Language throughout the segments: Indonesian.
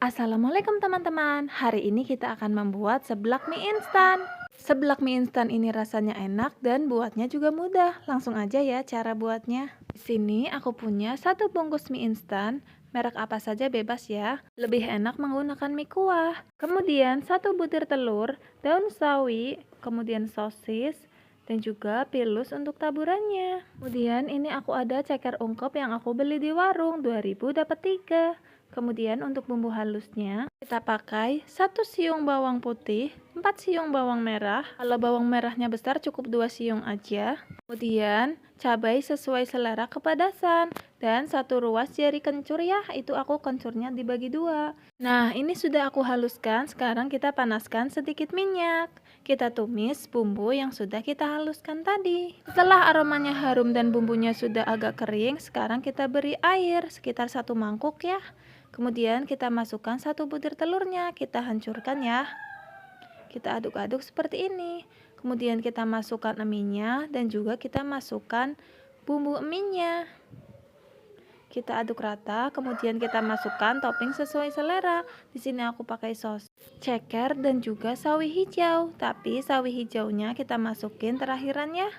Assalamualaikum teman-teman. Hari ini kita akan membuat seblak mie instan. Seblak mie instan ini rasanya enak dan buatnya juga mudah. Langsung aja ya cara buatnya. Di sini aku punya satu bungkus mie instan. Merek apa saja bebas ya. Lebih enak menggunakan mie kuah. Kemudian satu butir telur, daun sawi, kemudian sosis, dan juga pilus untuk taburannya. Kemudian ini aku ada ceker ungkep yang aku beli di warung, 2000 dapat 3. Kemudian untuk bumbu halusnya kita pakai 1 siung bawang putih, 4 siung bawang merah. Kalau bawang merahnya besar cukup 2 siung aja. Kemudian cabai sesuai selera kepedasan dan 1 ruas jari kencur ya, itu aku kencurnya dibagi 2. Nah, ini sudah aku haluskan. Sekarang kita panaskan sedikit minyak. Kita tumis bumbu yang sudah kita haluskan tadi. Setelah aromanya harum dan bumbunya sudah agak kering, sekarang kita beri air sekitar 1 mangkuk ya. Kemudian kita masukkan 1 butir telurnya, kita hancurkan ya. Kita aduk-aduk seperti ini. Kemudian kita masukkan eminya dan juga kita masukkan bumbu eminya. Kita aduk rata, kemudian kita masukkan topping sesuai selera. Di sini aku pakai saus ceker dan juga sawi hijau, tapi sawi hijaunya kita masukin terakhiran ya.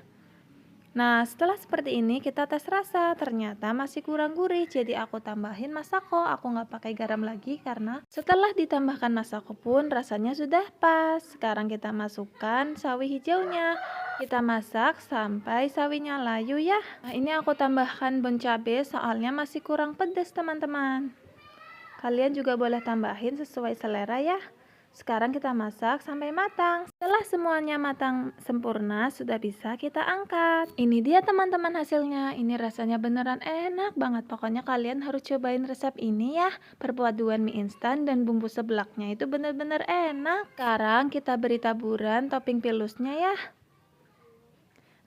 Nah, setelah seperti ini kita tes rasa, ternyata masih kurang gurih, jadi aku tambahin masako. Aku nggak pakai garam lagi karena setelah ditambahkan masako pun rasanya sudah pas. Sekarang kita masukkan sawi hijaunya. Kita masak sampai sawinya layu ya. Nah, ini aku tambahkan bon cabe soalnya masih kurang pedas teman-teman. Kalian juga boleh tambahin sesuai selera ya. Sekarang kita masak sampai matang. Setelah semuanya matang sempurna, sudah bisa kita angkat. Ini dia teman-teman hasilnya. Ini rasanya beneran enak banget. Pokoknya kalian harus cobain resep ini ya. Perpaduan mie instan dan bumbu seblaknya itu bener-bener enak. Sekarang kita beri taburan topping pilusnya ya.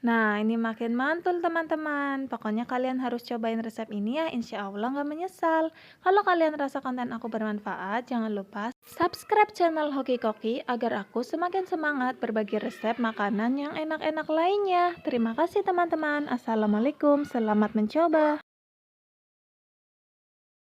Nah, ini makin mantul teman-teman. Pokoknya kalian harus cobain resep ini ya, insya Allah nggak menyesal. Kalau kalian rasa konten aku bermanfaat, jangan lupa subscribe channel Hoki Koki agar aku semakin semangat berbagi resep makanan yang enak-enak lainnya. Terima kasih teman-teman. Assalamualaikum, selamat mencoba.